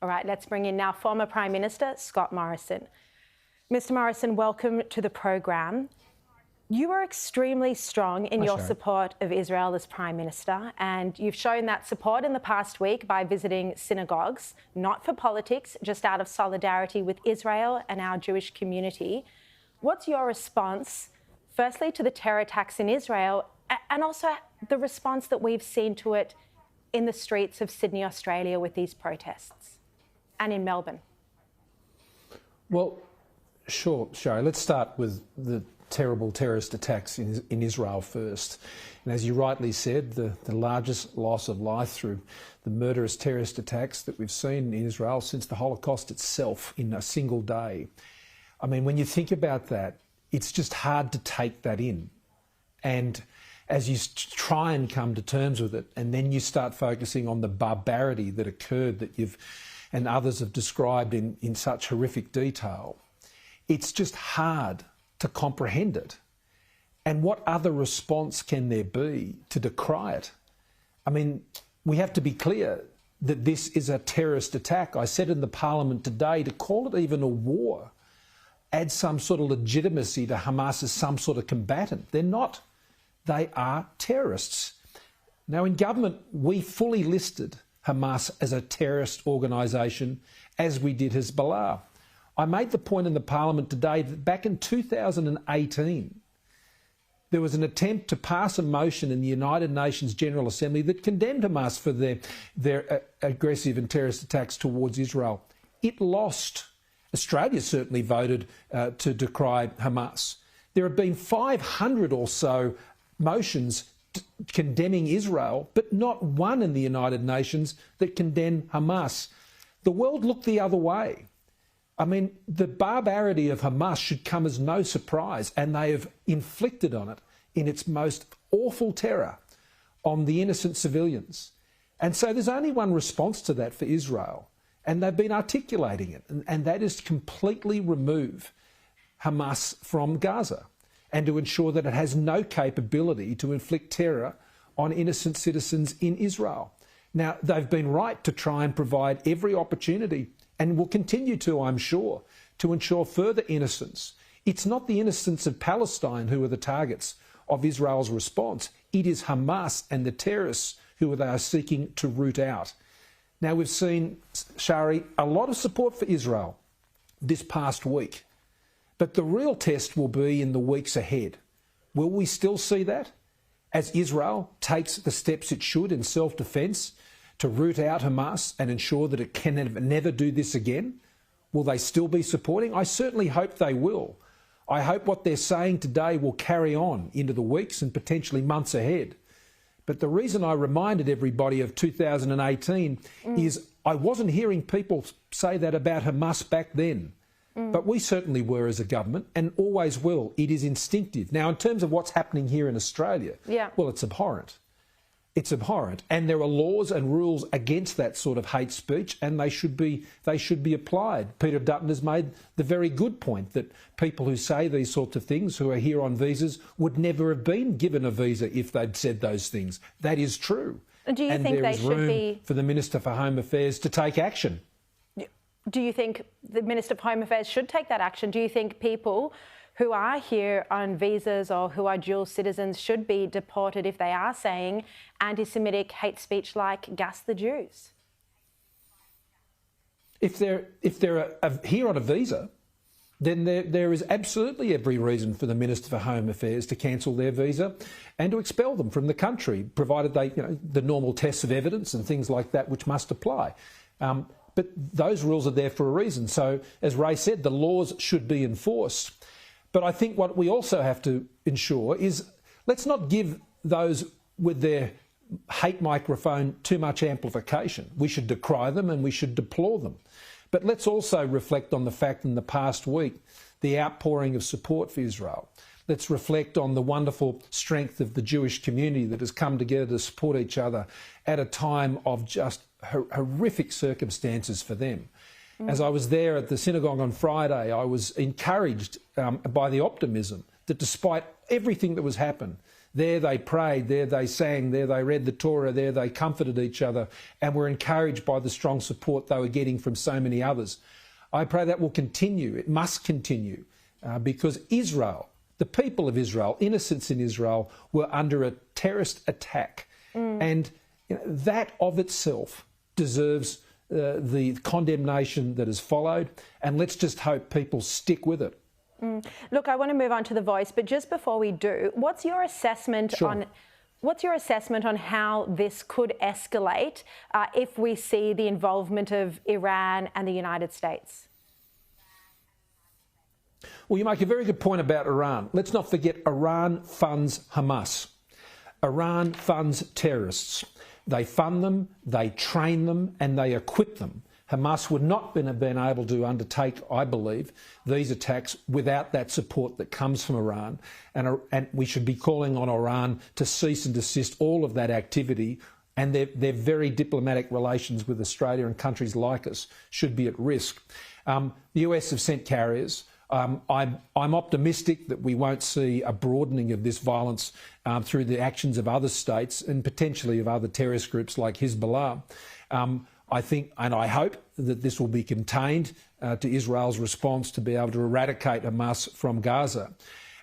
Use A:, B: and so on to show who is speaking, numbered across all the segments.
A: All right, let's bring in now former Prime Minister Scott Morrison. Mr. Morrison, welcome to the program. You are extremely strong in your support of Israel as Prime Minister, and you've shown that support in the past week by visiting synagogues, not for politics, just out of solidarity with Israel and our Jewish community. What's your response, firstly, to the terror attacks in Israel, and also the response that we've seen to it in the streets of Sydney, Australia, with these protests, and in Melbourne?
B: Well, sure, Sharri. Let's start with the terrible terrorist attacks in Israel first. And as you rightly said, the largest loss of life through the murderous terrorist attacks that we've seen in Israel since the Holocaust itself in a single day. I mean, when you think about that, it's just hard to take that in. And as you try and come to terms with it, and then you start focusing on the barbarity that occurred that you've and others have described in such horrific detail, it's just hard to comprehend it. And what other response can there be to decry it? I mean, we have to be clear that this is a terrorist attack. I said in the Parliament today, to call it even a war adds some sort of legitimacy to Hamas as some sort of combatant. They're not. They are terrorists. Now, in government, we fully listed Hamas as a terrorist organisation, as we did Hezbollah. I made the point in the Parliament today that back in 2018, there was an attempt to pass a motion in the United Nations General Assembly that condemned Hamas for their aggressive and terrorist attacks towards Israel. It lost. Australia certainly voted to decry Hamas. There have been 500 or so motions condemning Israel, but not one in the United Nations that condemned Hamas. The world looked the other way. I mean, the barbarity of Hamas should come as no surprise, and they have inflicted on it in its most awful terror on the innocent civilians. And so there's only one response to that for Israel, and they've been articulating it, and that is to completely remove Hamas from Gaza and to ensure that it has no capability to inflict terror on innocent citizens in Israel. Now, they've been right to try and provide every opportunity, and will continue to, I'm sure, to ensure further innocence. It's not the innocents of Palestine who are the targets of Israel's response. It is Hamas and the terrorists who they are seeking to root out. Now, we've seen, Sharri, a lot of support for Israel this past week, but the real test will be in the weeks ahead. Will we still see that as Israel takes the steps it should in self-defence to root out Hamas and ensure that it can never do this again? Will they still be supporting? I certainly hope they will. I hope what they're saying today will carry on into the weeks and potentially months ahead. But the reason I reminded everybody of 2018 is I wasn't hearing people say that about Hamas back then. But we certainly were as a government, and always will. It is instinctive. Now, in terms of what's happening here in Australia, well, it's abhorrent. It's abhorrent, and there are laws and rules against that sort of hate speech, and they should be applied. Peter Dutton has made the very good point that people who say these sorts of things, who are here on visas, would never have been given a visa if they'd said those things. That is true.
A: Do you think they should be
B: for the Minister for Home Affairs to take action?
A: Do you think the Minister for Home Affairs should take that action? Do you think people who are here on visas or who are dual citizens should be deported if they are saying anti-Semitic hate speech like "gas the Jews"? If they're here on a visa, then there is absolutely every reason for the Minister for Home Affairs to cancel their visa and to expel them from the country, provided they, the normal tests of evidence and things like that which must apply. But those rules are there for a reason. So, as Ray said, the laws should be enforced. But I think what we also have to ensure is let's not give those with their hate microphone too much amplification. We should decry them and we should deplore them. But let's also reflect on the fact in the past week, the outpouring of support for Israel. Let's reflect on the wonderful strength of the Jewish community that has come together to support each other at a time of just horrific circumstances for them. As I was there at the synagogue on Friday, I was encouraged by the optimism that despite everything that was happened, There they prayed, there they sang, there they read the Torah, there they comforted each other and were encouraged by the strong support they were getting from so many others. I pray that will continue. It must continue because Israel, the people of Israel, innocents in Israel, were under a terrorist attack. And that of itself deserves the condemnation that has followed. And let's just hope people stick with it.
C: Look, I want to move on to The Voice, but just before we do, what's your assessment on how this could escalate if we see the involvement of Iran and the United States?
A: Well, you make a very good point about Iran. Let's not forget Iran funds Hamas. Iran funds terrorists. They fund them, they train them, and they equip them. Hamas would not have been able to undertake, I believe, these attacks without that support that comes from Iran. And we should be calling on Iran to cease and desist all of that activity. And their very diplomatic relations with Australia and countries like us should be at risk. The US have sent carriers. I'm optimistic that we won't see a broadening of this violence through the actions of other states and potentially of other terrorist groups like Hezbollah. I think and I hope that this will be contained to Israel's response to be able to eradicate Hamas from Gaza.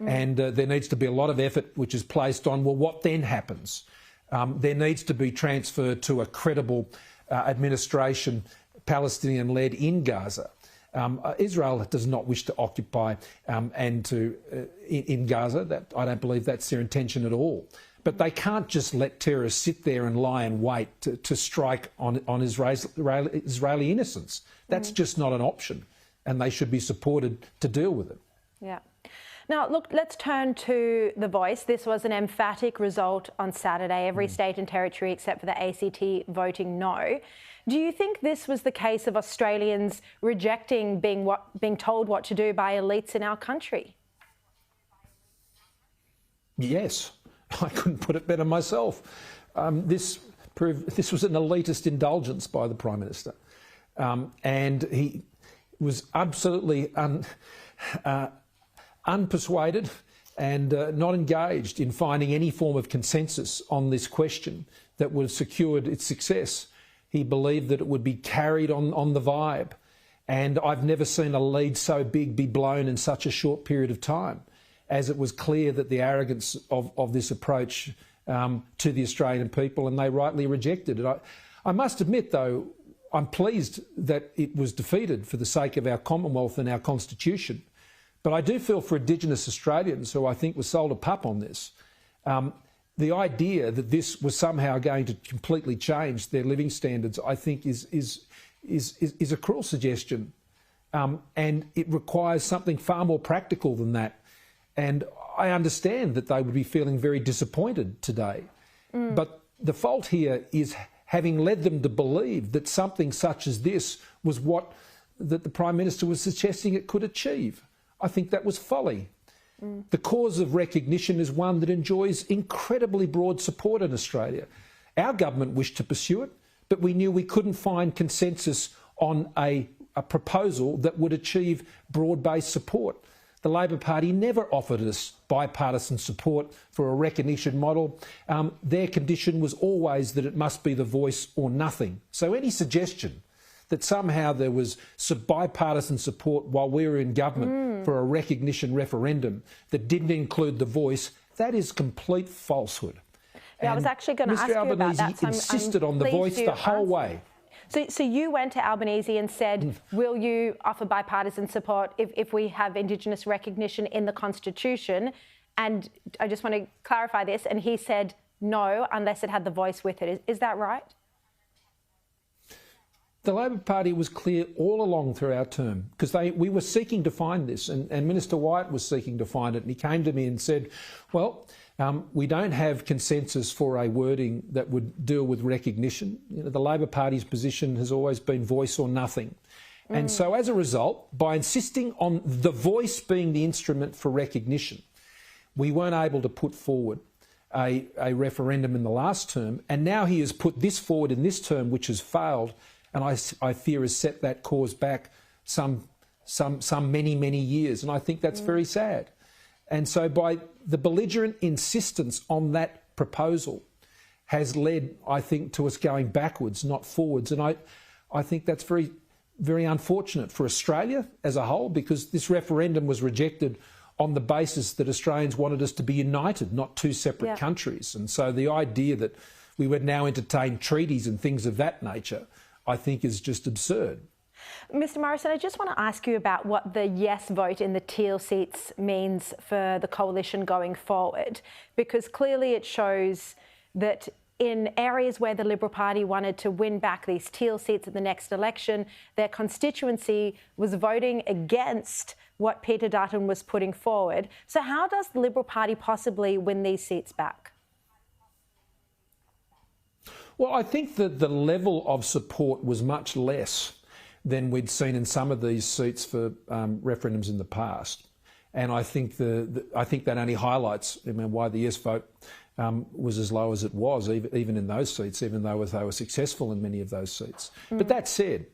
A: And there needs to be a lot of effort which is placed on, well, what then happens? There needs to be transfer to a credible administration, Palestinian-led, in Gaza. Israel does not wish to occupy in Gaza. I don't believe that's their intention at all. But they can't just let terrorists sit there and lie in wait to strike on Israeli innocents. That's just not an option, and they should be supported to deal with it.
C: Yeah. Now, look, let's turn to The Voice. This was an emphatic result on Saturday. Every state and territory except for the ACT voting no. Do you think this was the case of Australians rejecting being told what to do by elites in our country?
A: Yes. I couldn't put it better myself. This was an elitist indulgence by the Prime Minister. And he was absolutely unpersuaded and not engaged in finding any form of consensus on this question that would have secured its success. He believed that it would be carried on the vibe. And I've never seen a lead so big be blown in such a short period of time, as it was clear that the arrogance of this approach to the Australian people, and they rightly rejected it. I must admit, though, I'm pleased that it was defeated for the sake of our Commonwealth and our Constitution. But I do feel for Indigenous Australians, who I think were sold a pup on this, the idea that this was somehow going to completely change their living standards, I think is a cruel suggestion. And it requires something far more practical than that. And I understand that they would be feeling very disappointed today. But the fault here is having led them to believe that something such as this was what that the Prime Minister was suggesting it could achieve. I think that was folly. The cause of recognition is one that enjoys incredibly broad support in Australia. Our government wished to pursue it, but we knew we couldn't find consensus on a proposal that would achieve broad-based support. The Labor Party never offered us bipartisan support for a recognition model. Their condition was always that it must be the voice or nothing. So any suggestion that somehow there was bipartisan support while we were in government for a recognition referendum that didn't include the voice, that is complete falsehood.
C: Yeah, I was actually going to ask you about that.
A: Mr Albanese insisted on the voice the whole way.
C: So you went to Albanese and said, will you offer bipartisan support if we have Indigenous recognition in the Constitution? And I just want to clarify this. And he said no, unless it had the voice with it. Is that right?
A: The Labor Party was clear all along through our term, because we were seeking to find this, and Minister Wyatt was seeking to find it, and he came to me and said, well, we don't have consensus for a wording that would deal with recognition. You know, the Labor Party's position has always been voice or nothing. And so as a result, by insisting on the voice being the instrument for recognition, we weren't able to put forward a referendum in the last term, and now he has put this forward in this term, which has failed, and I fear has set that cause back some many years, and I think that's very sad. And so by the belligerent insistence on that proposal has led, I think, to us going backwards, not forwards. And I think that's very, very unfortunate for Australia as a whole, because this referendum was rejected on the basis that Australians wanted us to be united, not two separate countries. And so the idea that we would now entertain treaties and things of that nature, I think, is just absurd.
C: Mr Morrison, I just want to ask you about what the yes vote in the Teal seats means for the coalition going forward, because clearly it shows that in areas where the Liberal Party wanted to win back these Teal seats at the next election, their constituency was voting against what Peter Dutton was putting forward. So how does the Liberal Party possibly win these seats back?
A: Well, I think that the level of support was much less than we'd seen in some of these seats for referendums in the past. And I think I think that only highlights, why the yes vote was as low as it was, even in those seats, even though they were successful in many of those seats. But that said,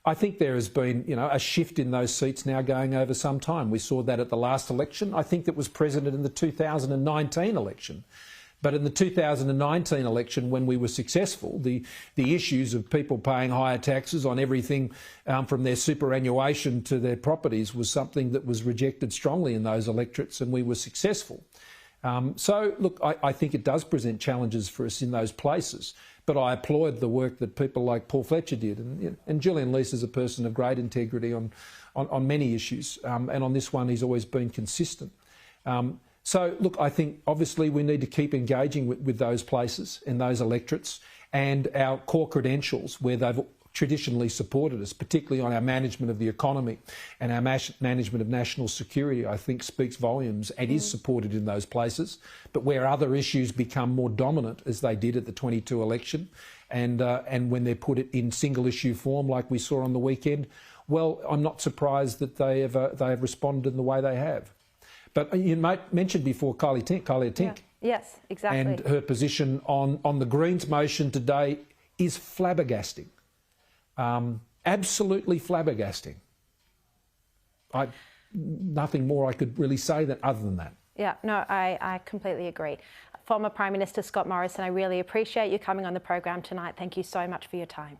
A: I think there has been, a shift in those seats now going over some time. We saw that at the last election. I think that was present in the 2019 election. But in the 2019 election, when we were successful, the issues of people paying higher taxes on everything from their superannuation to their properties was something that was rejected strongly in those electorates, and we were successful. So, look, I think it does present challenges for us in those places, but I applaud the work that people like Paul Fletcher did. And Gillian Leese is a person of great integrity on many issues, and on this one he's always been consistent. So, look, I think obviously we need to keep engaging with those places and those electorates, and our core credentials where they've traditionally supported us, particularly on our management of the economy and our management of national security, I think speaks volumes and is supported in those places. But where other issues become more dominant, as they did at the 22 election, and when they're put in single issue form like we saw on the weekend, well, I'm not surprised that they have responded in the way they have. But you mentioned before Kylie Tink.
C: Yeah. Yes, exactly.
A: And her position on the Greens motion today is flabbergasting. Absolutely flabbergasting. Nothing more I could really say other than that.
C: Yeah, no, I completely agree. Former Prime Minister Scott Morrison, I really appreciate you coming on the program tonight. Thank you so much for your time.